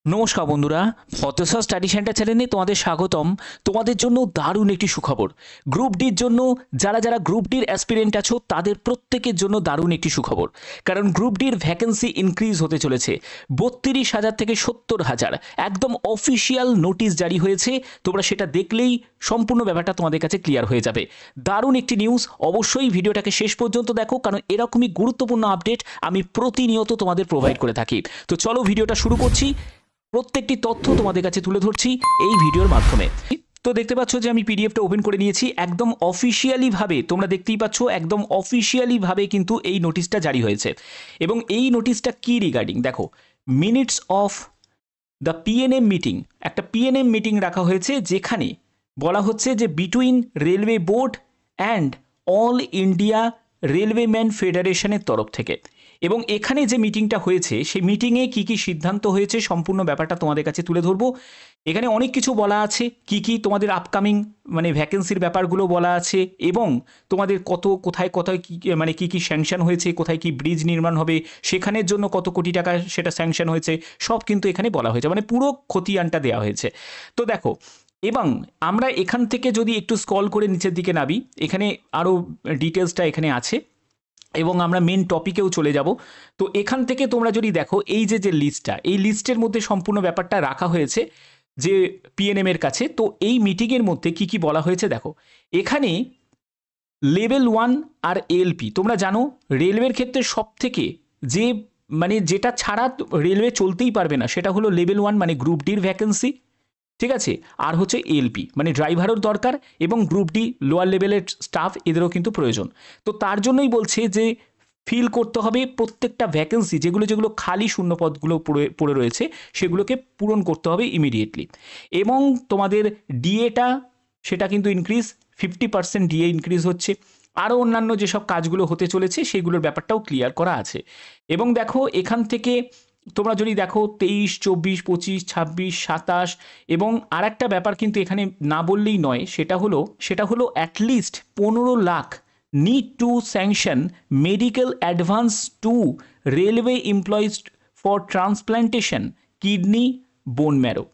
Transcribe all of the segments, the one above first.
নমস্কার বন্ধুরা, ফতেশ্বর study centre চ্যানেলে তোমাদের স্বাগতম। তোমাদের জন্য দারুণ একটি সুখবর। গ্রুপ ডির জন্য যারা গ্রুপ ডির অ্যাসপিরেন্ট আছো তাদের প্রত্যেকের জন্য দারুণ একটি সুখবর, কারণ গ্রুপ ডির ভ্যাকেন্সি ইনক্রিজ হতে চলেছে 32,000 থেকে 70,000। একদম অফিসিয়াল নোটিশ জারি হয়েছে, তোমরা সেটা দেখলেই সম্পূর্ণ ব্যাপারটা তোমাদের কাছে ক্লিয়ার হয়ে যাবে। দারুণ একটি নিউজ, অবশ্যই ভিডিওটাকে শেষ পর্যন্ত দেখো, কারণ এরকমই গুরুত্বপূর্ণ আপডেট আমি প্রতিনিয়ত তোমাদের প্রোভাইড করে থাকি। তো চলো ভিডিওটা শুরু করছি। প্রত্যেকটি তথ্য তোমাদের কাছে তুলে ধরছি এই ভিডিওর মাধ্যমে। তো দেখতে পাচ্ছ যে আমি পিডিএফটা ওপেন করে নিয়েছি। একদম অফিসিয়ালি ভাবে তোমরা দেখতেই পাচ্ছ, একদম অফিসিয়ালি ভাবে কিন্তু এই নোটিশটা জারি হয়েছে। এবং এই নোটিশটা কি রিগার্ডিং দেখো, minutes of the PNM meeting, একটা পিএনএম মিটিং রাখা হয়েছে, যেখানে বলা হচ্ছে যে between railway board and all India railwayman ফেডারেশনের তরফ থেকে। এবং এখানে যে মিটিংটা হয়েছে সেই মিটিংয়ে কী কী সিদ্ধান্ত হয়েছে সম্পূর্ণ ব্যাপারটা তোমাদের কাছে তুলে ধরবো। এখানে অনেক কিছু বলা আছে, কি কি তোমাদের আপকামিং ভ্যাকেন্সির ব্যাপারগুলো বলা আছে, এবং তোমাদের কোথায় কি কি স্যাংশন হয়েছে, কোথায় কি ব্রিজ নির্মাণ হবে, সেখানের জন্য কত কোটি টাকা সেটা স্যাংশন হয়েছে, সব কিন্তু এখানে বলা হয়েছে, পুরো খতিয়ানটা দেওয়া হয়েছে। তো দেখো, এবং আমরা এখান থেকে যদি একটু স্ক্রল করে নিচের দিকে নামি, এখানে আরও ডিটেলসটা এখানে আছে, এবং আমরা মেন টপিকেও চলে যাব। তো এখান থেকে তোমরা যদি দেখো, এই যে লিস্টটা, এই লিস্টের মধ্যে সম্পূর্ণ ব্যাপারটা রাখা হয়েছে যে পিএনএম এর কাছে। তো এই মিটিংয়ের মধ্যে কি কি বলা হয়েছে দেখো, এখানে লেভেল 1 আর এলপি, তোমরা জানো রেলওয়ের ক্ষেত্রে সব থেকে যে যেটা ছাড়া রেলওয়ে চলতেই পারবে না সেটা হলো লেভেল 1 গ্রুপ ডির ভ্যাকেন্সি, ঠিক আছে। আর হচ্ছে এলপি ড্রাইভারও দরকার, এবং গ্রুপ ডি লোয়ার লেভেলের স্টাফ এদেরও কিন্তু প্রয়োজন। তো তার জন্যই বলছে যে ফিল করতে হবে প্রত্যেকটা ভ্যাকেন্সি, যেগুলো খালি শূন্যপদগুলো পড়ে রয়েছে সেগুলোকে পূরণ করতে হবে ইমিডিয়েটলি। এবং তোমাদের ডিএটা সেটা কিন্তু ইনক্রিজ 50% ডিএ ইনক্রিজ হচ্ছে। আরও অন্যান্য যেসব কাজগুলো হতে চলেছে সেগুলোর ব্যাপারটাও ক্লিয়ার করা আছে। এবং দেখো এখান থেকে তোমরা যদি দেখো 23, 24, 25, 26, 27, এবং আর একটা ব্যাপার কিন্তু এখানে না বললেই নয়, সেটা হলো at least 15 lakh need to sanction medical advance to railway employees for transplantation kidney bone marrow.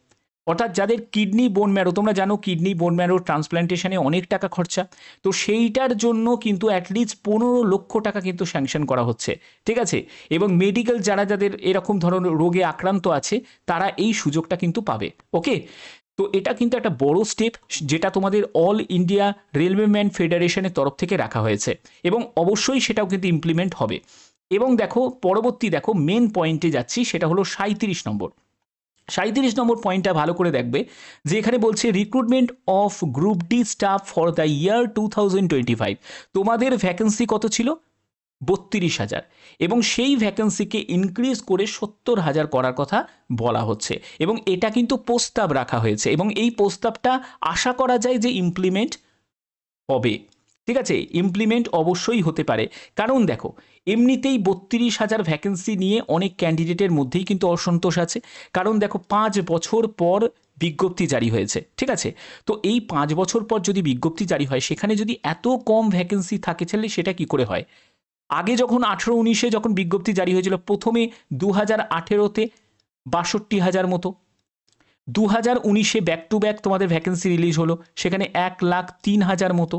অর্থাৎ যাদের কিডনি বোন ম্যারো, তোমরা জানো কিডনি বোন ম্যারো ট্রান্সপ্ল্যান্টেশনে অনেক টাকা খরচা, তো সেইটার জন্য কিন্তু অ্যাটলিস্ট 15 লক্ষ টাকা কিন্তু স্যাংশন করা হচ্ছে, ঠিক আছে। এবং মেডিকেল যাদের এরকম ধরনের রোগে আক্রান্ত আছে তারা এই সুযোগটা কিন্তু পাবে, ওকে। তো এটা কিন্তু একটা বড় স্টেপ, যেটা তোমাদের অল ইন্ডিয়া রেলওয়েম্যান ফেডারেশনের তরফ থেকে রাখা হয়েছে, এবং অবশ্যই সেটাও কিন্তু ইমপ্লিমেন্ট হবে। এবং দেখো পরবর্তী, দেখো মেন পয়েন্টে যাচ্ছি, সেটা হলো 37 নম্বর পয়েন্টটা ভালো করে দেখবে, যে এখানে বলছে recruitment of group D staff for the year 2025। তোমাদের ভ্যাকেন্সি কত ছিল? 32,000, এবং সেই ভ্যাকেন্সিকে ইনক্রিজ করে 70,000 করার কথা বলা হচ্ছে। এবং এটা কিন্তু প্রস্তাব রাখা হয়েছে, এবং এই প্রস্তাবটা আশা করা যায় যে ইমপ্লিমেন্ট হবে, ঠিক আছে। ইমপ্লিমেন্ট অবশ্যই হতে পারে, কারণ দেখো এমনিতেই 32,000 ভ্যাকেন্সি নিয়ে অনেক ক্যান্ডিডেটের মধ্যেই কিন্তু অসন্তোষ আছে। কারণ দেখো 5 বছর পর বিজ্ঞপ্তি জারি হয়েছে, ঠিক আছে। তো এই 5 বছর পর যদি বিজ্ঞপ্তি জারি হয়, সেখানে যদি এত কম ভ্যাকেন্সি থাকে তাহলে সেটা কি করে হয়? আগে যখন 18-19-এ যখন বিজ্ঞপ্তি জারি হয়েছিল, প্রথমে 2018-তে 62,000 মতো, 2019-এ ব্যাক টু ব্যাক তোমাদের ভ্যাকেন্সি রিলিজ হলো, সেখানে 1,03,000 মতো,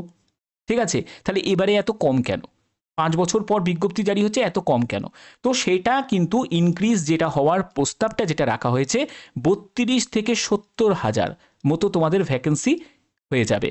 ঠিক আছে। তাহলে এবারে এত কম কেন? 5 বছর পর বিজ্ঞপ্তি জারি হচ্ছে, এত কম কেন? তো সেটা কিন্তু ইনক্রিজ যেটা হওয়ার প্রস্তাবটা যেটা রাখা হয়েছে, 32 থেকে 70,000 মতো তোমাদের ভ্যাকেন্সি হয়ে যাবে।